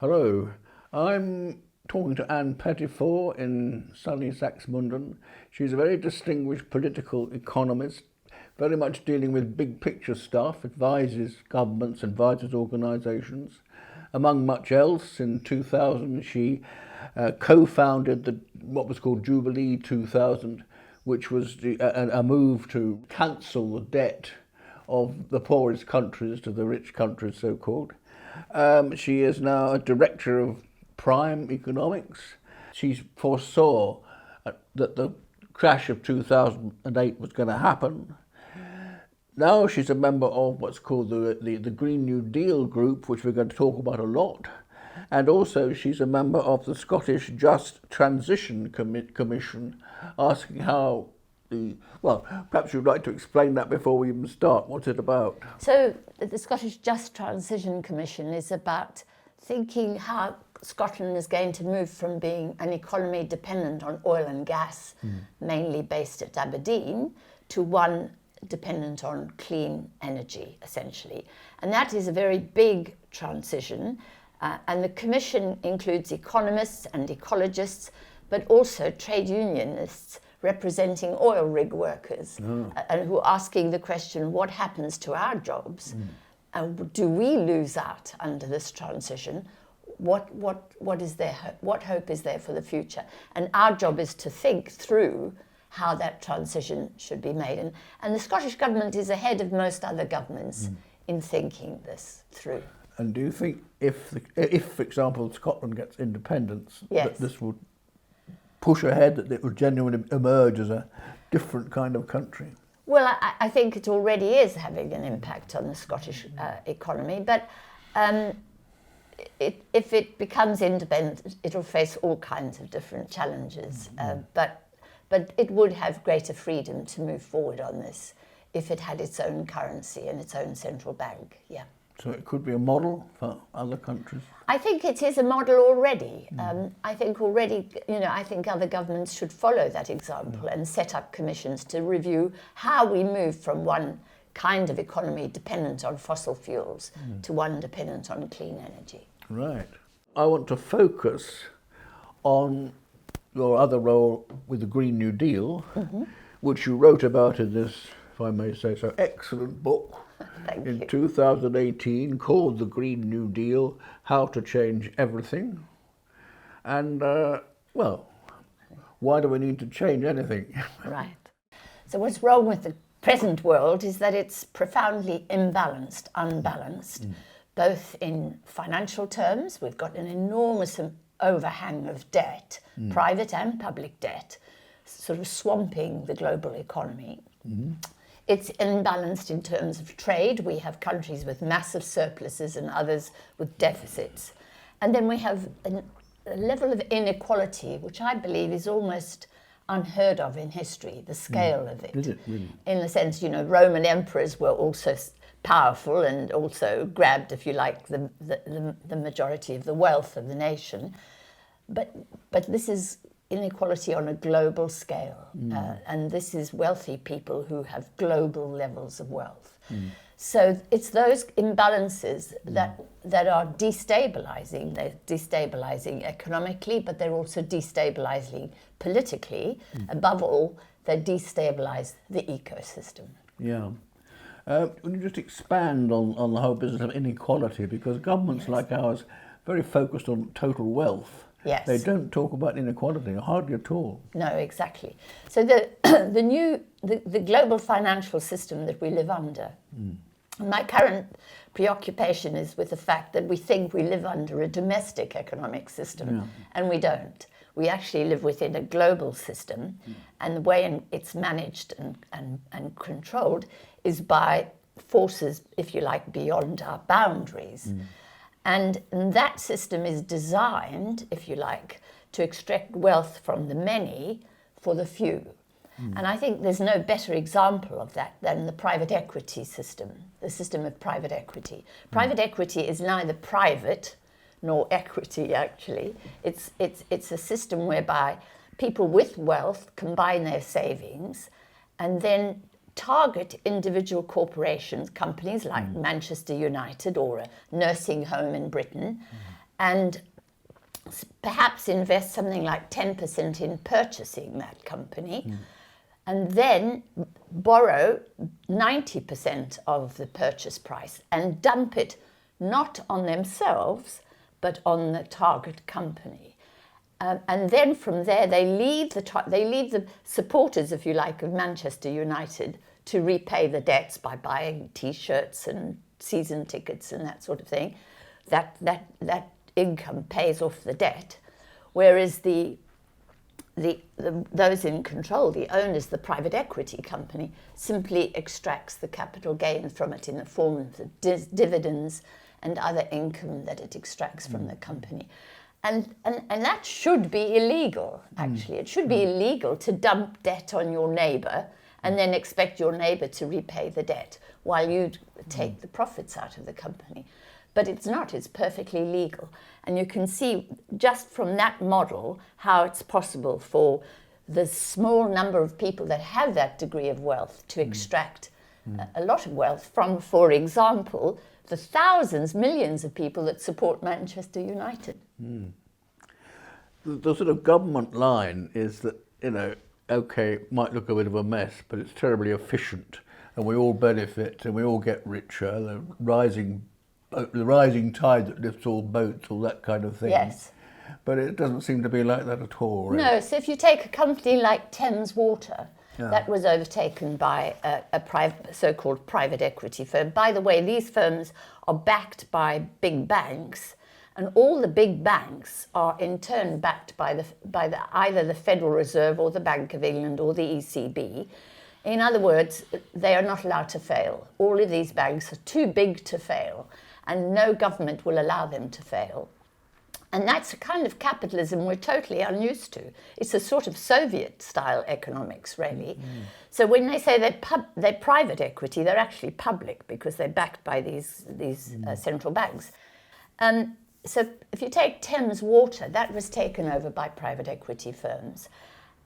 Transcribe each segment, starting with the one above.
Hello, I'm talking to ANN PETTIFOR in sunny Saxmundham. She's a very distinguished political economist, very much dealing with big picture stuff, advises governments, advises organisations. Among much else, in 2000 she co-founded what was called Jubilee 2000, which was a move to cancel the debt of the poorest countries to the rich countries, so-called. She is now a director of prime economics. She foresaw that the crash of 2008 was going to happen. Now she's a member of what's called the Green New Deal group, which we're going to talk about a lot. And also she's a member of the Scottish Just Transition Commission, asking how well, perhaps you'd like to explain that before we even start. What's it about? So the Scottish Just Transition Commission is about thinking how Scotland is going to move from being an economy dependent on oil and gas, mainly based at Aberdeen, to one dependent on clean energy, essentially. And that is a very big transition. And the Commission includes economists and ecologists, but also trade unionists representing oil rig workers, and who are asking the question, what happens to our jobs? And do we lose out under this transition? What hope is there for the future? And our job is to think through how that transition should be made. And the Scottish Government is ahead of most other governments in thinking this through. And do you think if for example, Scotland gets independence, that this would push ahead, that it would genuinely emerge as a different kind of country? Well, I think it already is having an impact on the Scottish economy, but if it becomes independent, it'll face all kinds of different challenges, but it would have greater freedom to move forward on this if it had its own currency and its own central bank, yeah. So it could be a model for other countries? I think it is a model already. I think other governments should follow that example and set up commissions to review how we move from one kind of economy dependent on fossil fuels to one dependent on clean energy. Right. I want to focus on your other role with the Green New Deal, which you wrote about in this, if I may say so, excellent book. In 2018, called The Green New Deal, How to Change Everything. And, well, why do we need to change anything? Right. So what's wrong with the present world is that it's profoundly unbalanced, both in financial terms. We've got an enormous overhang of debt, private and public debt, sort of swamping the global economy. It's imbalanced in terms of trade. We have countries with massive surpluses and others with deficits. And then we have a level of inequality, which I believe is almost unheard of in history, the scale of it. Is it really? In the sense, Roman emperors were also powerful and also grabbed, if you like, the majority of the wealth of the nation. But this is inequality on a global scale, and this is wealthy people who have global levels of wealth. So it's those imbalances that are destabilizing. They're destabilizing economically, but they're also destabilizing politically. Above all, they destabilize the ecosystem. Yeah. Would you just expand on the whole business of inequality? Because governments like ours are very focused on total wealth. Yes. They don't talk about inequality, hardly at all. No, exactly. So the global financial system that we live under, my current preoccupation is with the fact that we think we live under a domestic economic system, and we don't. We actually live within a global system, and the way it's managed and controlled is by forces, if you like, beyond our boundaries. And that system is designed, if you like, to extract wealth from the many for the few. And I think there's no better example of that than the private equity system, the system of private equity. Private equity is neither private nor equity, actually. It's a system whereby people with wealth combine their savings and then target individual corporations, companies like Manchester United or a nursing home in Britain, and perhaps invest something like 10% in purchasing that company, and then borrow 90% of the purchase price and dump it not on themselves, but on the target company. And then from there, they leave the supporters, if you like, of Manchester United to repay the debts by buying T-shirts and season tickets and that sort of thing. That income pays off the debt, whereas those in control, the owners, the private equity company, simply extracts the capital gain from it in the form of the dividends and other income that it extracts from the company. And that should be illegal, actually. It should be illegal to dump debt on your neighbour and then expect your neighbour to repay the debt while you take the profits out of the company. But it's not, it's perfectly legal. And you can see just from that model how it's possible for the small number of people that have that degree of wealth to extract a lot of wealth from, for example, the thousands, millions of people that support Manchester United. The sort of government line is that, okay, it might look a bit of a mess, but it's terribly efficient and we all benefit and we all get richer. The rising tide that lifts all boats, all that kind of thing. Yes. But it doesn't seem to be like that at all. Really. No, so if you take a company like Thames Water, that was overtaken by a so-called private equity firm. By the way, these firms are backed by big banks, and all the big banks are in turn backed by either the Federal Reserve or the Bank of England or the ECB. In other words, they are not allowed to fail. All of these banks are too big to fail, and no government will allow them to fail. And that's a kind of capitalism we're totally unused to. It's a sort of Soviet-style economics, really. So when they say they're private equity, they're actually public because they're backed by these central banks. So if you take Thames Water, that was taken over by private equity firms.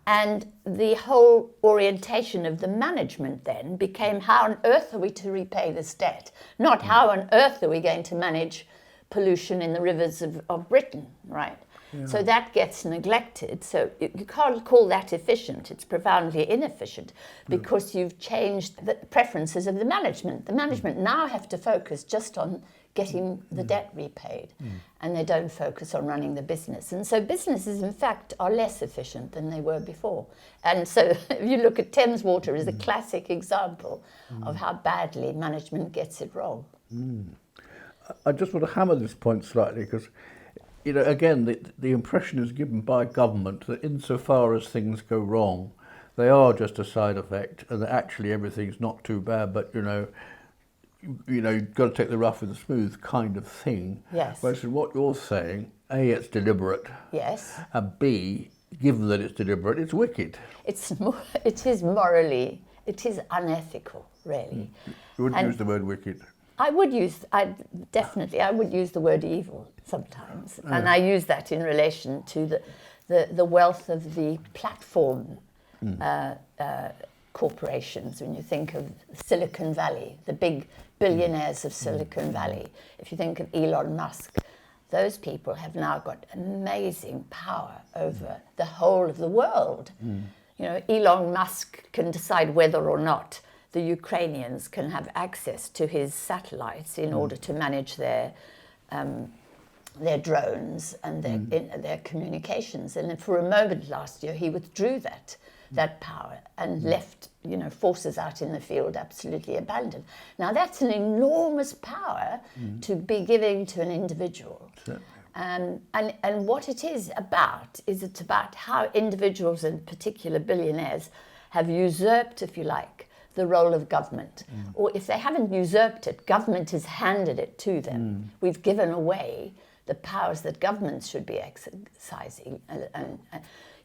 And the whole orientation of the management then became, how on earth are we to repay this debt? Not how on earth are we going to manage pollution in the rivers of Britain, right? Yeah. So that gets neglected. So you can't call that efficient. It's profoundly inefficient because you've changed the preferences of the management. The management now have to focus just on getting the debt repaid, and they don't focus on running the business. And so businesses, in fact, are less efficient than they were before. And so if you look at Thames Water as a classic example of how badly management gets it wrong. I just want to hammer this point slightly because, again, the impression is given by government that insofar as things go wrong, they are just a side effect and that actually everything's not too bad, but, you've got to take the rough with the smooth kind of thing. Yes. Whereas what you're saying, A, it's deliberate. Yes. And B, given that it's deliberate, it's wicked. It is unethical, really. You wouldn't use the word wicked. I would use the word evil sometimes, and I use that in relation to the wealth of the platform corporations. When you think of Silicon Valley, the big billionaires of Silicon Valley, if you think of Elon Musk, those people have now got amazing power over the whole of the world. Elon Musk can decide whether or not the Ukrainians can have access to his satellites in order to manage their drones and their communications. And for a moment last year, he withdrew that power and left forces out in the field absolutely abandoned. Now that's an enormous power to be giving to an individual. And what it is about it's about how individuals, and particular billionaires, have usurped, if you like, the role of government. Or if they haven't usurped it, government has handed it to them. We've given away the powers that governments should be exercising. And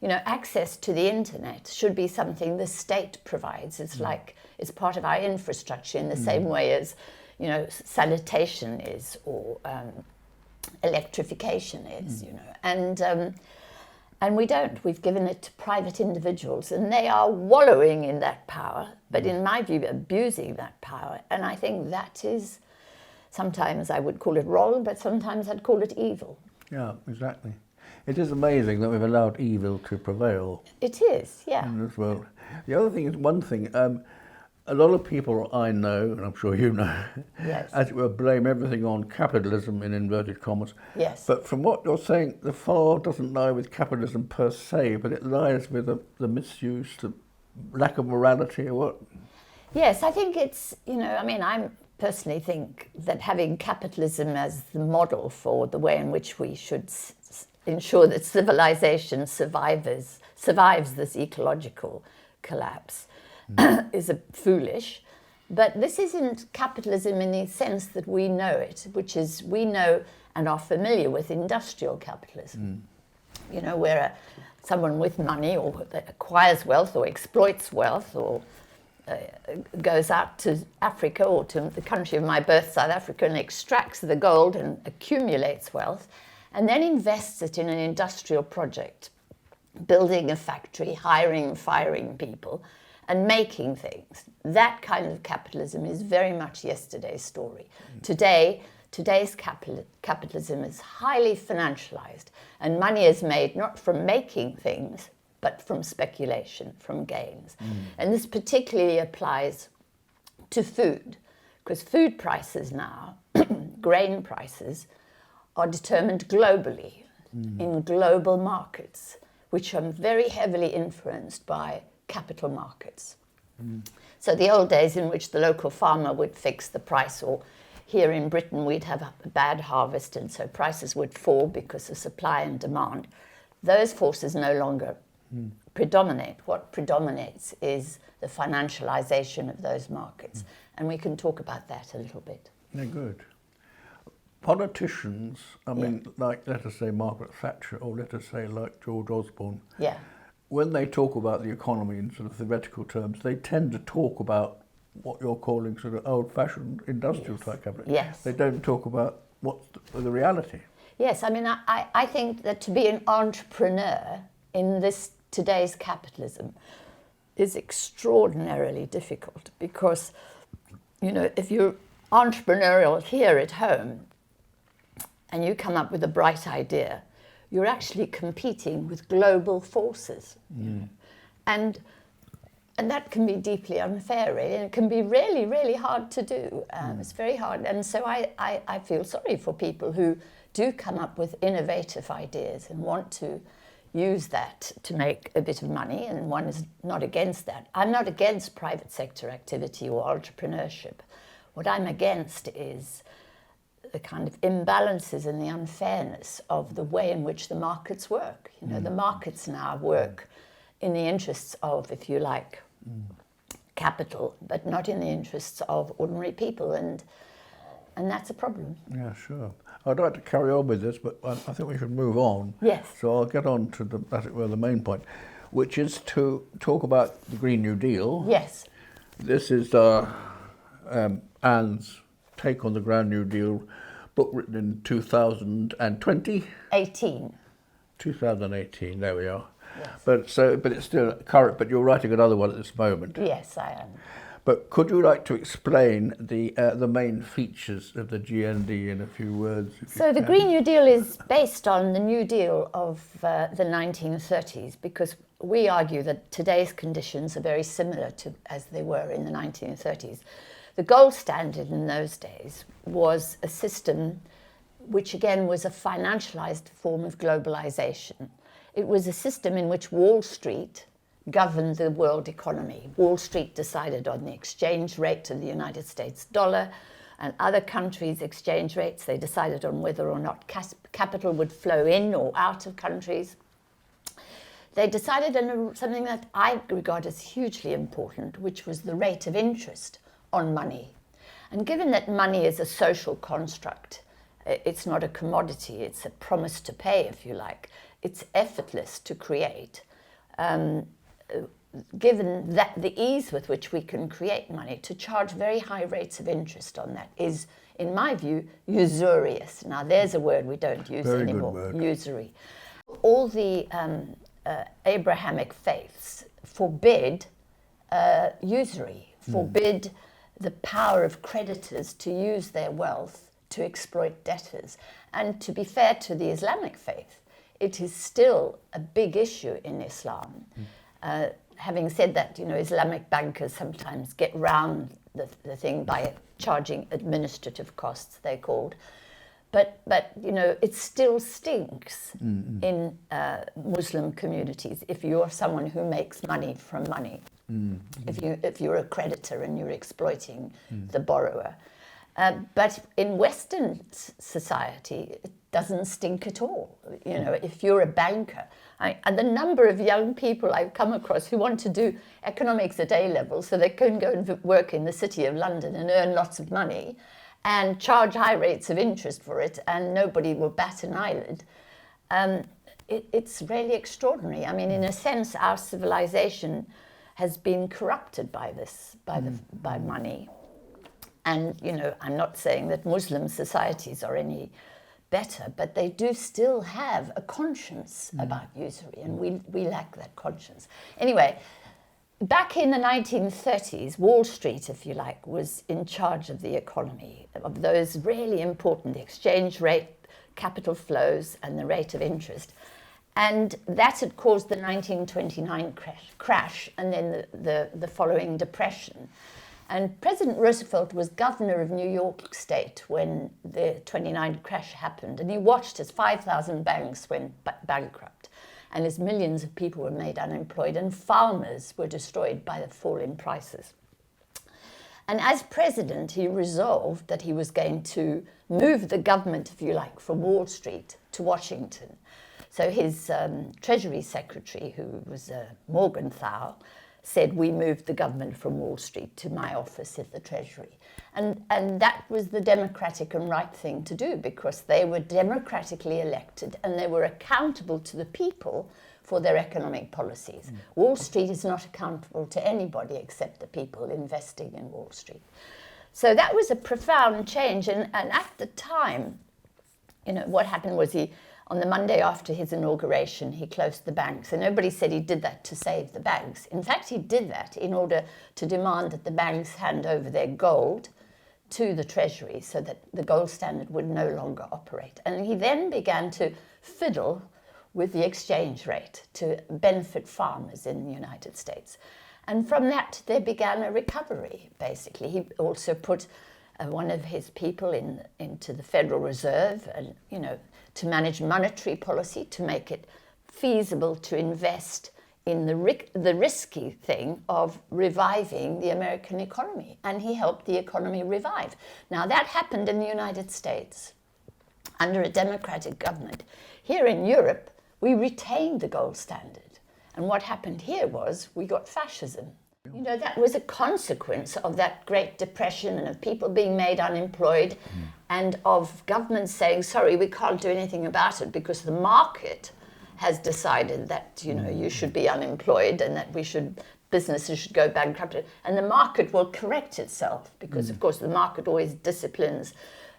access to the internet should be something the state provides. It's like, it's part of our infrastructure in the same way as, sanitation is, or electrification is, and we don't. We've given it to private individuals, and they are wallowing in that power, but in my view, abusing that power. And I think that is, sometimes I would call it wrong, but sometimes I'd call it evil. Yeah, exactly. It is amazing that we've allowed evil to prevail It is, yeah. in this world. The other thing is one thing. A lot of people I know, and I'm sure you know, Yes. as it were, blame everything on capitalism in inverted commas. Yes. But from what you're saying, the fault doesn't lie with capitalism per se, but it lies with the misuse, the lack of morality, or what? Yes, I think it's, I personally think that having capitalism as the model for the way in which we should ensure that civilization survives this ecological collapse is foolish. But this isn't capitalism in the sense that we know it, which is we know and are familiar with industrial capitalism. Where someone with money or that acquires wealth or exploits wealth or goes out to Africa or to the country of my birth, South Africa, and extracts the gold and accumulates wealth and then invests it in an industrial project, building a factory, hiring and firing people, and making things. That kind of capitalism is very much yesterday's story. Today's capitalism is highly financialized, and money is made not from making things, but from speculation, from gains. And this particularly applies to food, because food prices now, grain prices, are determined globally, in global markets, which are very heavily influenced by capital markets. So the old days in which the local farmer would fix the price, or here in Britain we'd have a bad harvest and so prices would fall because of supply and demand, those forces no longer predominate. What predominates is the financialization of those markets. And we can talk about that a little bit. Yeah, good. Politicians, like let us say Margaret Thatcher, or let us say like George Osborne, when they talk about the economy in sort of theoretical terms, they tend to talk about what you're calling sort of old-fashioned industrial type capitalism. Yes. They don't talk about what's the reality. Yes, I think that to be an entrepreneur in today's capitalism is extraordinarily difficult because, if you're entrepreneurial here at home and you come up with a bright idea, you're actually competing with global forces. And that can be deeply unfair, really, and it can be really, really hard to do. It's very hard. And so I feel sorry for people who do come up with innovative ideas and want to use that to make a bit of money, and one is not against that. I'm not against private sector activity or entrepreneurship. What I'm against is the kind of imbalances and the unfairness of the way in which the markets work. The markets now work in the interests of, if you like, capital, but not in the interests of ordinary people, and that's a problem. Yeah, sure. I'd like to carry on with this, but I think we should move on. Yes. So I'll get on to the main point, which is to talk about the Green New Deal. Yes. This is Anne's take on the Grand New Deal, book written in 2020? 2018, there we are. Yes. But it's still current, but you're writing another one at this moment. Yes, I am. But could you like to explain the main features of the GND in a few words? So the Green New Deal is based on the New Deal of the 1930s, because we argue that today's conditions are very similar to as they were in the 1930s. The gold standard in those days was a system which again was a financialized form of globalization. It was a system in which Wall Street governed the world economy. Wall Street decided on the exchange rate of the United States dollar, and other countries' exchange rates. They decided on whether or not capital would flow in or out of countries. They decided on something that I regard as hugely important, which was the rate of interest on money. And given that money is a social construct, it's not a commodity, it's a promise to pay, if you like, it's effortless to create. Given that the ease with which we can create money, to charge very high rates of interest on that is, in my view, usurious. Now, there's a word we don't use very anymore, good word. Usury. All the Abrahamic faiths forbid usury, forbid the power of creditors to use their wealth to exploit debtors. And to be fair to the Islamic faith, it is still a big issue in Islam. Having said that, Islamic bankers sometimes get round the thing by charging administrative costs, they're called. But it still stinks in Muslim communities if you're someone who makes money from money. If you're a creditor and you're exploiting the borrower. But in Western society, it doesn't stink at all. If you're a banker, and the number of young people I've come across who want to do economics at A level so they can go and work in the city of London and earn lots of money and charge high rates of interest for it, and nobody will bat an eyelid. It's really extraordinary. I mean, in a sense, our civilization has been corrupted by this, by money. And, I'm not saying that Muslim societies are any better, but they do still have a conscience about usury, and we lack that conscience. Anyway, back in the 1930s, Wall Street, if you like, was in charge of the economy, of those really important, the exchange rate, capital flows, and the rate of interest. And that had caused the 1929 crash and then the following depression. And President Roosevelt was governor of New York State when the 29 crash happened, and he watched as 5,000 banks went bankrupt, and as millions of people were made unemployed, and farmers were destroyed by the fall in prices. And as president, he resolved that he was going to move the government, if you like, from Wall Street to Washington. So his Treasury Secretary, who was Morgenthau, said, we moved the government from Wall Street to my office at the Treasury. And that was the democratic and right thing to do, because they were democratically elected and they were accountable to the people for their economic policies. Wall Street is not accountable to anybody except the people investing in Wall Street. So that was a profound change. And at the time, what happened was on the Monday after his inauguration, he closed the banks. And nobody said he did that to save the banks. In fact, he did that in order to demand that the banks hand over their gold to the Treasury so that the gold standard would no longer operate. And he then began to fiddle with the exchange rate to benefit farmers in the United States. And from that, there began a recovery, basically. He also put one of his people into the Federal Reserve, and to manage monetary policy, to make it feasible to invest in the risky thing of reviving the American economy. And he helped the economy revive. Now, that happened in the United States under a democratic government. Here in Europe, we retained the gold standard. And what happened here was we got fascism. That was a consequence of that Great Depression and of people being made unemployed and of governments saying, sorry, we can't do anything about it because the market has decided that, you should be unemployed and that businesses should go bankrupt. And the market will correct itself because, of course, the market always disciplines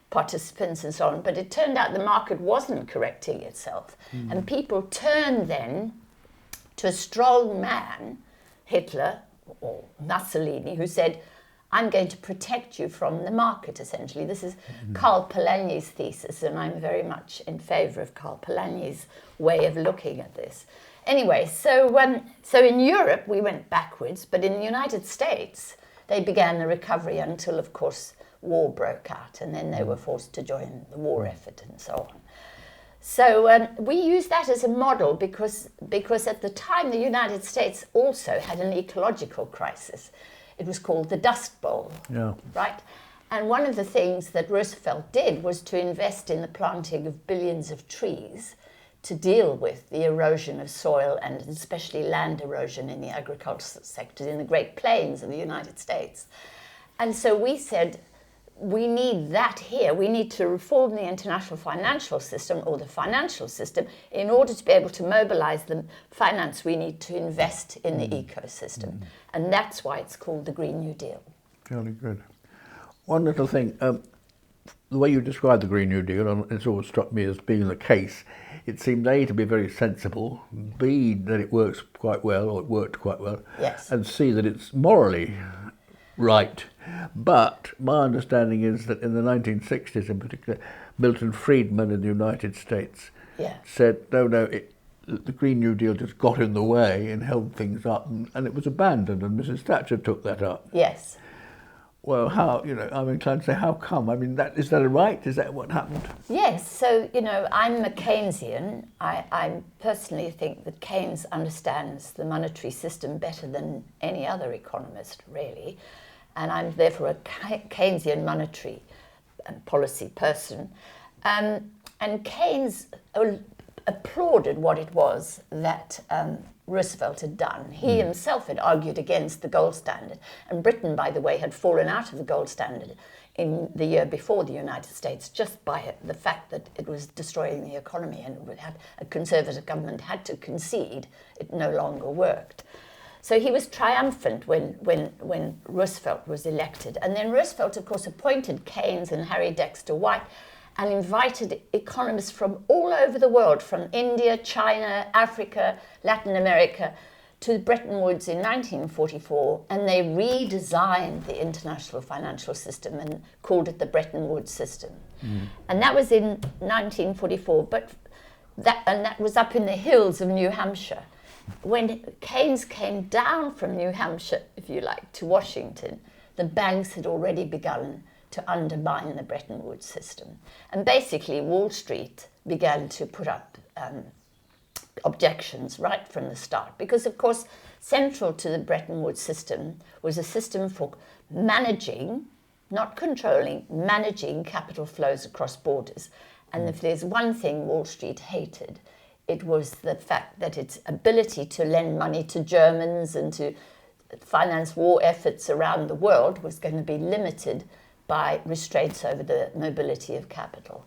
participants and so on. But it turned out the market wasn't correcting itself. And people turned then to a strong man, Hitler, or Mussolini, who said, I'm going to protect you from the market, essentially. This is Karl Polanyi's thesis, and I'm very much in favour of Karl Polanyi's way of looking at this. Anyway, so in Europe, we went backwards, but in the United States, they began the recovery until, of course, war broke out, and then they were forced to join the war effort and so on. So we use that as a model because at the time the United States also had an ecological crisis. It was called the Dust Bowl, right? And one of the things that Roosevelt did was to invest in the planting of billions of trees to deal with the erosion of soil and especially land erosion in the agricultural sectors in the Great Plains of the United States. And so we said, we need that here. We need to reform the international financial system or the financial system in order to be able to mobilize the finance we need to invest in the ecosystem. And that's why it's called the Green New Deal. Very good. One little thing, the way you describe the Green New Deal, and it's always struck me as being the case, it seems A, to be very sensible, B, that it works quite well, or it worked quite well, yes, and C, that it's morally Right. But my understanding is that in the 1960s in particular, Milton Friedman in the United States said, no, the Green New Deal just got in the way and held things up, and it was abandoned, and Mrs. Thatcher took that up. Yes. Well, how, I'm inclined to say, how come? I mean, is that right? Is that what happened? Yes, so, I'm a Keynesian. I personally think that Keynes understands the monetary system better than any other economist, really. And I'm therefore a Keynesian monetary and policy person. And Keynes applauded what it was that Roosevelt had done. He himself had argued against the gold standard, and Britain, by the way, had fallen out of the gold standard in the year before the United States, just by the fact that it was destroying the economy, and a conservative government had to concede it no longer worked. So he was triumphant when Roosevelt was elected. And then Roosevelt, of course, appointed Keynes and Harry Dexter White and invited economists from all over the world, from India, China, Africa, Latin America, to Bretton Woods in 1944, and they redesigned the international financial system and called it the Bretton Woods system. And that was in 1944, but that was up in the hills of New Hampshire. When Keynes came down from New Hampshire, if you like, to Washington, the banks had already begun to undermine the Bretton Woods system. And basically, Wall Street began to put up objections right from the start, because, of course, central to the Bretton Woods system was a system for managing, not controlling, managing capital flows across borders. And if there's one thing Wall Street hated, it was the fact that its ability to lend money to Germans and to finance war efforts around the world was going to be limited by restraints over the mobility of capital.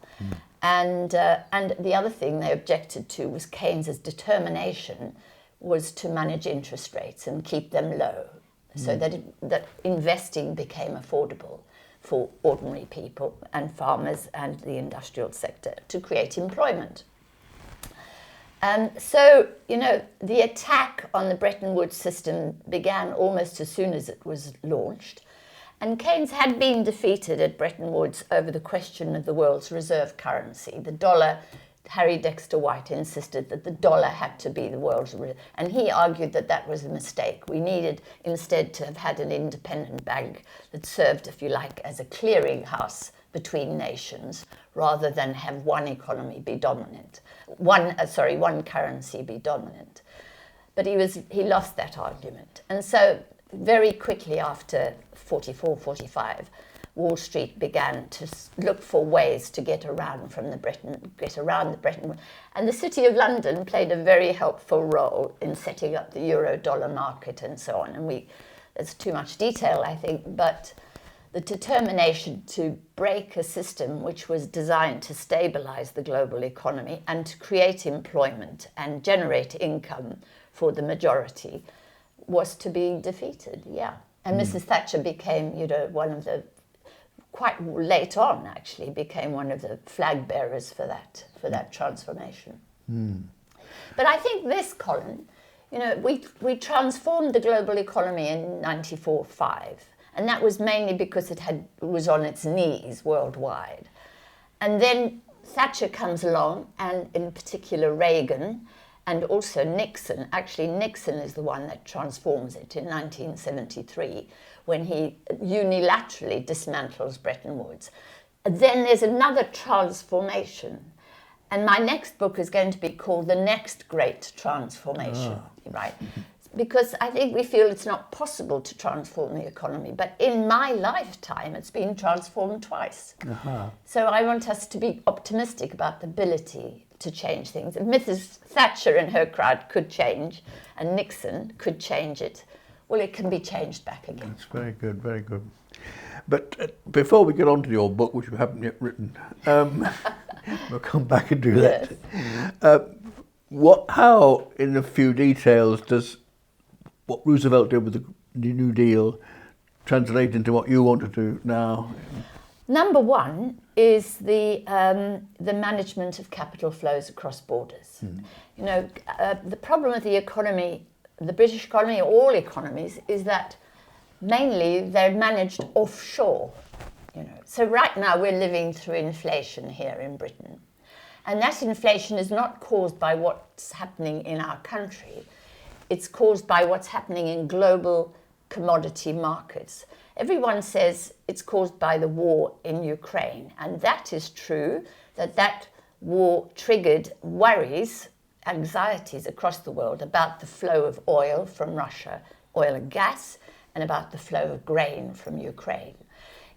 And the other thing they objected to was Keynes's determination was to manage interest rates and keep them low, so that investing became affordable for ordinary people and farmers and the industrial sector to create employment. So, the attack on the Bretton Woods system began almost as soon as it was launched. And Keynes had been defeated at Bretton Woods over the question of the world's reserve currency. The dollar, Harry Dexter White insisted that the dollar had to be the world's reserve. And he argued that that was a mistake. We needed instead to have had an independent bank that served, if you like, as a clearinghouse between nations, rather than have one economy be dominant, one currency be dominant. But he lost that argument. And so very quickly after 44, 45, Wall Street began to look for ways to get around the Bretton Woods. And the City of London played a very helpful role in setting up the euro-dollar market and so on. And there's too much detail, I think, but the determination to break a system which was designed to stabilize the global economy and to create employment and generate income for the majority was to be defeated, And Mrs. Thatcher became, one of the, quite late on actually, became one of the flag bearers for that transformation. But I think this, Colin, we transformed the global economy in 94-5, and that was mainly because it was on its knees worldwide. And then Thatcher comes along, and in particular Reagan, and also Nixon. Actually, Nixon is the one that transforms it in 1973, when he unilaterally dismantles Bretton Woods. Then there's another transformation. And my next book is going to be called The Next Great Transformation, right? Because I think we feel it's not possible to transform the economy. But in my lifetime, it's been transformed twice. So I want us to be optimistic about the ability to change things. If Mrs. Thatcher and her crowd could change, and Nixon could change it, well, it can be changed back again. That's very good, very good. But before we get on to your book, which you haven't yet written, we'll come back and do that. How, in a few details, does what Roosevelt did with the New Deal translate into what you want to do now? Number one is the management of capital flows across borders. The problem with the economy, the British economy, all economies, is that mainly they're managed offshore. So right now we're living through inflation here in Britain. And that inflation is not caused by what's happening in our country. It's caused by what's happening in global commodity markets. Everyone says it's caused by the war in Ukraine. And that is true, that war triggered worries, anxieties across the world about the flow of oil from Russia, oil and gas, and about the flow of grain from Ukraine.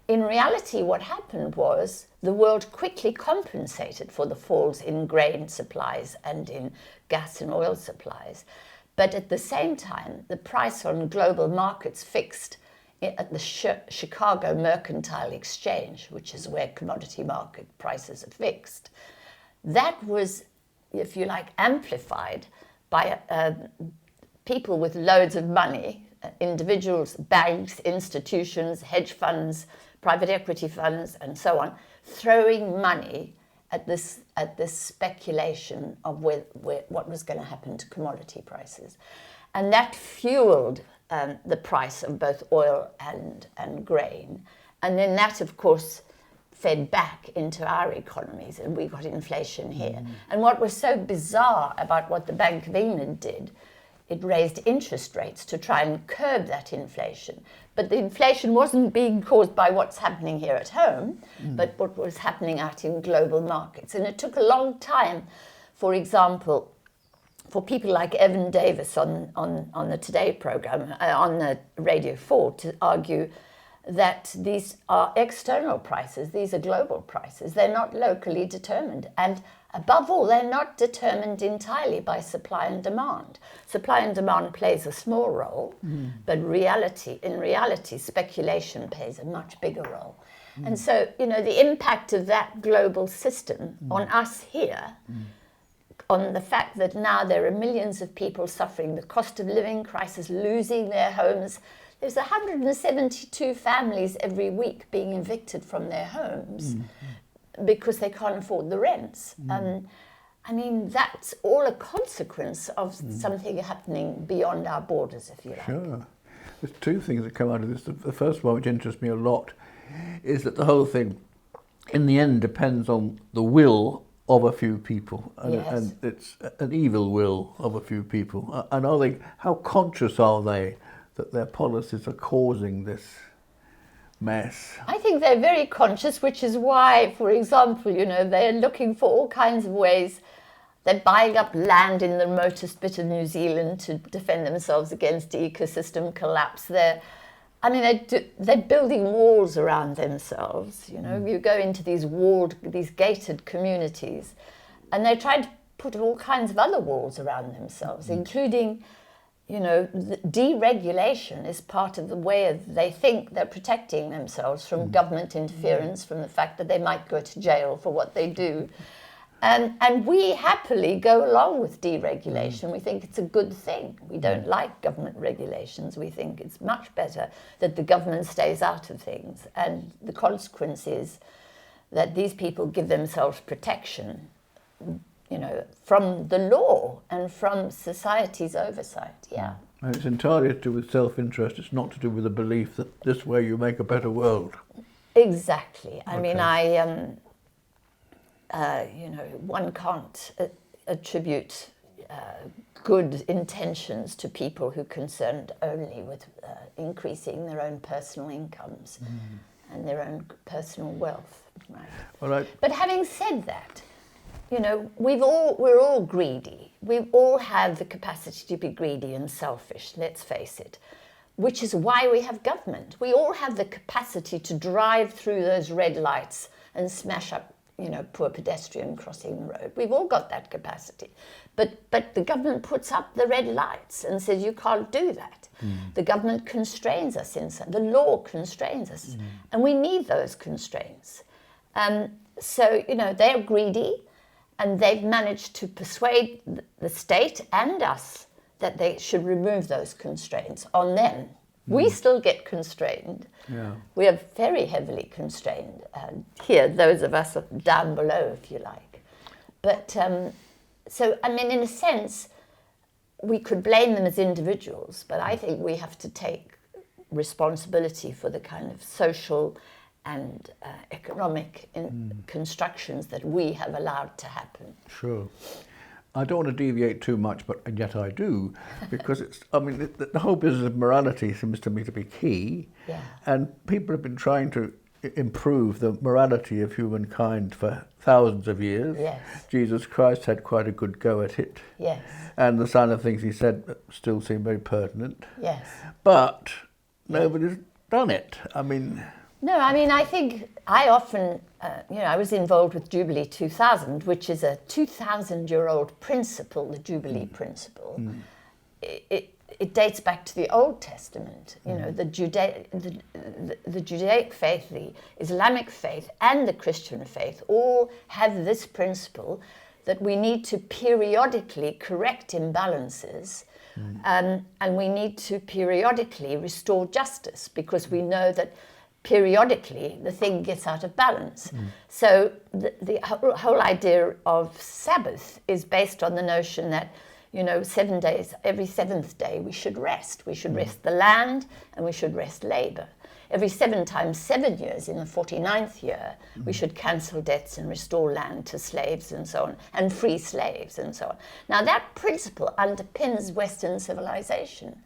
In reality, what happened was the world quickly compensated for the falls in grain supplies and in gas and oil supplies. But at the same time, the price on global markets fixed at the Chicago Mercantile Exchange, which is where commodity market prices are fixed, that was, if you like, amplified by people with loads of money, individuals, banks, institutions, hedge funds, private equity funds, and so on, throwing money at this speculation of what was going to happen to commodity prices. And that fueled the price of both oil and grain. And then that, of course, fed back into our economies, and we got inflation here. And what was so bizarre about what the Bank of England did, it raised interest rates to try and curb that inflation. But the inflation wasn't being caused by what's happening here at home, but what was happening out in global markets. And it took a long time, for example, for people like Evan Davis on the Today programme, on the Radio 4, to argue that these are external prices, these are global prices, they're not locally determined. And above all, they're not determined entirely by supply and demand. Supply and demand plays a small role, but in reality, speculation plays a much bigger role. And so, the impact of that global system on us here, on the fact that now there are millions of people suffering the cost of living crisis, losing their homes. There's 172 families every week being evicted from their homes because they can't afford the rents. I mean, that's all a consequence of something happening beyond our borders, if you like. Sure. There's two things that come out of this. The first one, which interests me a lot, is that the whole thing, in the end, depends on the will of a few people, and it's an evil will of a few people. And how conscious are they that their policies are causing this mess? I think they're very conscious, which is why, for example, they're looking for all kinds of ways. They're buying up land in the remotest bit of New Zealand to defend themselves against ecosystem collapse. They're building walls around themselves. You go into these gated communities, and they're trying to put all kinds of other walls around themselves, including, deregulation is part of the way they think they're protecting themselves from government interference, from the fact that they might go to jail for what they do. And we happily go along with deregulation. We think it's a good thing. We don't like government regulations. We think it's much better that the government stays out of things. And the consequence is that these people give themselves protection, from the law and from society's oversight. Yeah. And it's entirely to do with self-interest. It's not to do with the belief that this way you make a better world. Exactly. I mean, one can't attribute good intentions to people who are concerned only with increasing their own personal incomes and their own personal wealth. Right? But having said that, we're all greedy. We all have the capacity to be greedy and selfish, let's face it, which is why we have government. We all have the capacity to drive through those red lights and smash up poor pedestrian crossing the road. We've all got that capacity. But the government puts up the red lights and says you can't do that. The government constrains us the law constrains us. And we need those constraints. So, they're greedy, and they've managed to persuade the state and us that they should remove those constraints on them. We still get constrained. Yeah. We are very heavily constrained here, those of us down below, if you like. But, so, I mean, in a sense, we could blame them as individuals, but I think we have to take responsibility for the kind of social and economic constructions that we have allowed to happen. Sure. I don't want to deviate too much, but and yet I do, because the whole business of morality seems to me to be key, Yeah. and people have been trying to improve the morality of humankind for thousands of years. Yes. Jesus Christ had quite a good go at it. Yes. And the kind of things he said still seem very pertinent. Yes. But nobody's done it. I mean... No, I think I often, I was involved with Jubilee 2000, which is a 2,000-year-old principle, the Jubilee principle. It dates back to the Old Testament. The Judaic faith, the Islamic faith, and the Christian faith all have this principle that we need to periodically correct imbalances, and we need to periodically restore justice, because we know that periodically the thing gets out of balance. So the whole idea of Sabbath is based on the notion that 7 days, every seventh day we should rest. We should rest the land and we should rest labour. Every 7 times 7 years, in the 49th year, we should cancel debts and restore land to slaves and so on, and free slaves and so on. Now that principle underpins Western civilization.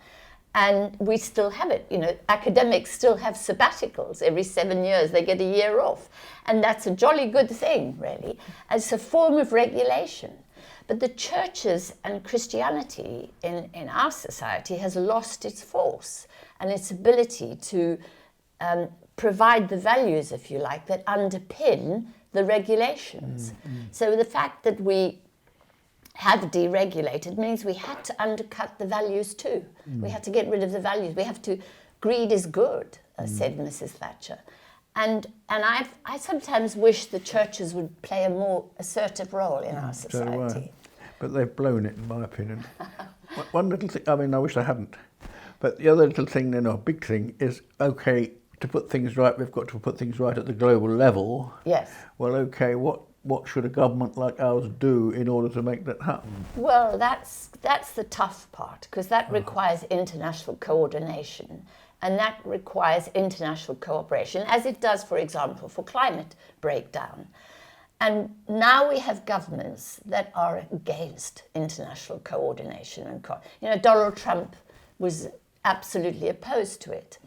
And we still have it. Academics still have sabbaticals. Every 7 years they get a year off. And that's a jolly good thing, really. It's a form of regulation. But the churches and Christianity in our society has lost its force and its ability to provide the values, if you like, that underpin the regulations. So the fact that we have deregulated means we had to undercut the values too. We had to get rid of the values. We have to, greed is good, said Mrs. Thatcher. And I sometimes wish the churches would play a more assertive role in our society. But they've blown it, in my opinion. One little thing, I wish they hadn't. But the other little thing, big thing, is, okay, to put things right, we've got to put things right at the global level. Yes. Well, okay, what should a government like ours do in order to make that happen? Well, that's the tough part, because that requires international coordination, and that requires international cooperation, as it does, for example, for climate breakdown. And now we have governments that are against international coordination. And Donald Trump was absolutely opposed to it.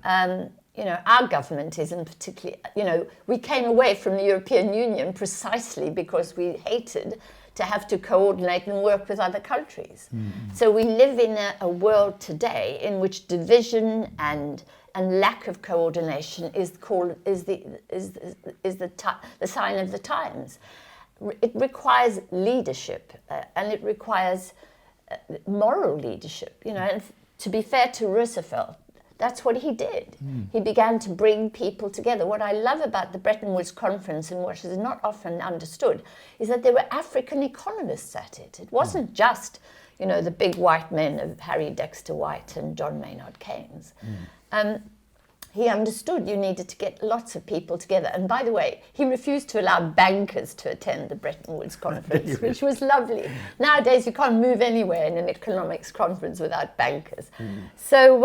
Our government isn't particularly, we came away from the European Union precisely because we hated to have to coordinate and work with other countries. So we live in a world today in which division and lack of coordination is the sign of the times. It requires leadership, and it requires moral leadership. And to be fair to Roosevelt, that's what he did. He began to bring people together. What I love about the Bretton Woods Conference, and what is not often understood, is that there were African economists at it. It wasn't just, the big white men of Harry Dexter White and John Maynard Keynes. He understood you needed to get lots of people together. And by the way, he refused to allow bankers to attend the Bretton Woods Conference, which was lovely. Nowadays, you can't move anywhere in an economics conference without bankers. So,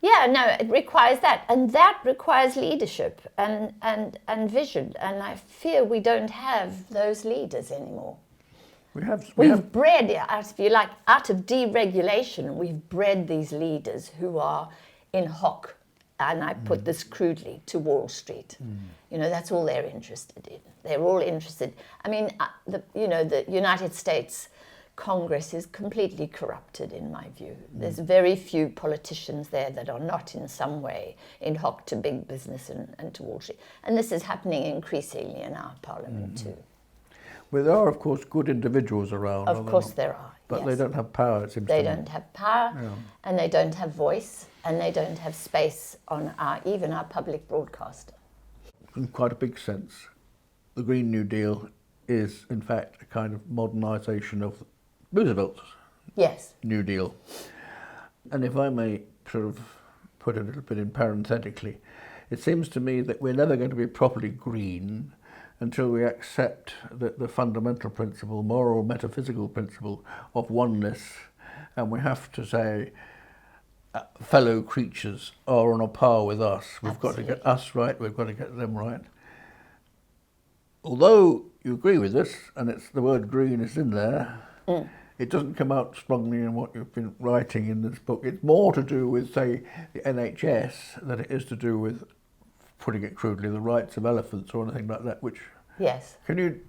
it requires that. And that requires leadership and vision. And I fear we don't have those leaders anymore. We've bred, if you like, out of deregulation, we've bred these leaders who are in hoc, and I put this crudely, to Wall Street. That's all they're interested in. They're all interested. The United States Congress is completely corrupted, in my view. There's very few politicians there that are not in some way in hoc to big business and to Wall Street. And this is happening increasingly in our parliament too. Well, there are, of course, good individuals around. Of course there are. But they don't have power, it seems to me. They don't have power, and they don't have voice, and they don't have space on even our public broadcaster. In quite a big sense, the Green New Deal is, in fact, a kind of modernisation of Roosevelt's New Deal. And if I may sort of put a little bit in parenthetically, it seems to me that we're never going to be properly green until we accept the fundamental principle, moral, metaphysical principle of oneness. And we have to say, fellow creatures are on a par with us. We've got to Absolutely. get us right, we've got to get them right. Although you agree with this, and it's the word green is in there, it doesn't come out strongly in what you've been writing in this book. It's more to do with, say, the NHS than it is to do with, putting it crudely, the rights of elephants or anything like that, which... Yes. Can you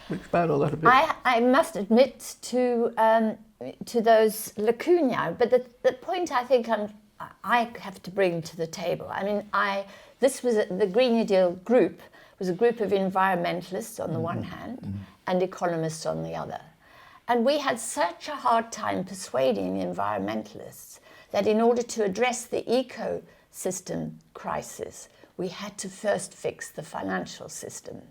expand on that a bit? I must admit to those lacunae, but the point I think I have to bring to the table. I mean, this was the Green New Deal group was a group of environmentalists on the one hand and economists on the other. And we had such a hard time persuading the environmentalists that in order to address the ecosystem crisis, we had to first fix the financial system.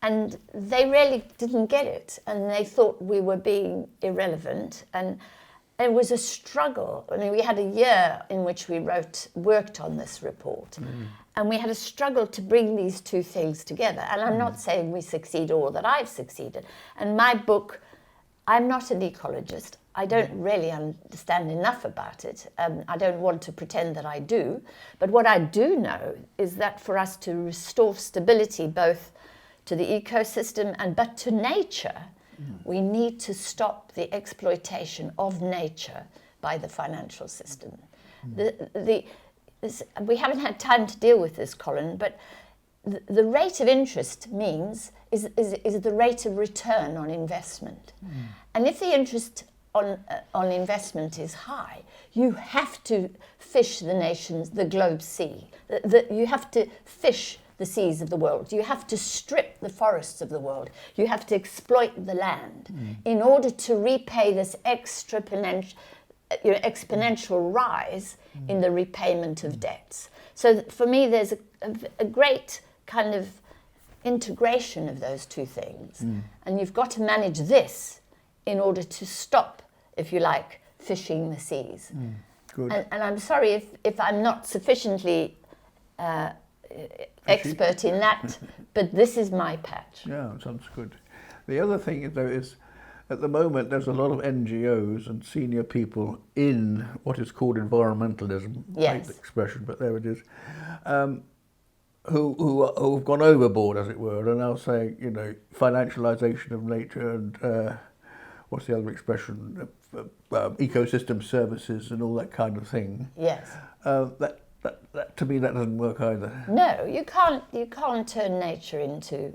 And they really didn't get it, and they thought we were being irrelevant. And it was a struggle. I mean, we had a year in which we worked on this report, and we had a struggle to bring these two things together. And I'm not saying we succeed or that I've succeeded. And my book, I'm not an ecologist. I don't really understand enough about it. I don't want to pretend that I do. But what I do know is that for us to restore stability both to the ecosystem but to nature, we need to stop the exploitation of nature by the financial system. We haven't had time to deal with this, Colin, but the rate of interest is the rate of return on investment. And if the interest on investment is high, you have to fish the globe sea. You have to fish the seas of the world. You have to strip the forests of the world. You have to exploit the land in order to repay this exponential rise in the repayment of debts. So for me, there's a great kind of integration of those two things. And you've got to manage this in order to stop, if you like, fishing the seas. Good. And I'm sorry if I'm not sufficiently expert in that, but this is my patch. Yeah, sounds good. The other thing, though, is at the moment there's a lot of NGOs and senior people in what is called environmentalism. Yes. I hate the expression, but there it is. Who have gone overboard, as it were, and now saying, financialisation of nature and what's the other expression, ecosystem services and all that kind of thing. Yes. That to me, that doesn't work either. No, you can't turn nature into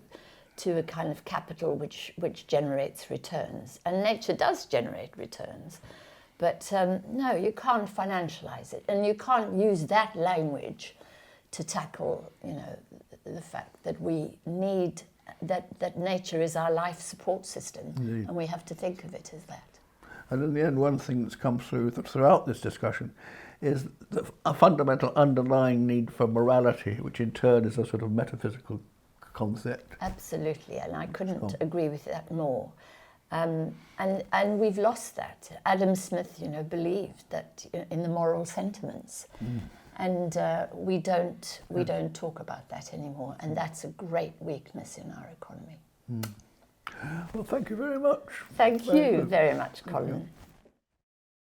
a kind of capital which generates returns, and nature does generate returns, but no, you can't financialise it, and you can't use that language to tackle, the fact that we need that nature is our life support system. Indeed. And we have to think of it as that. And in the end, one thing that's come throughout this discussion is a fundamental underlying need for morality, which in turn is a sort of metaphysical concept. Absolutely, and I couldn't agree with that more. And we've lost that. Adam Smith, believed that in the moral sentiments, and we don't talk about that anymore, and that's a great weakness in our economy. Well, thank you very much. Thank you very much, Colin.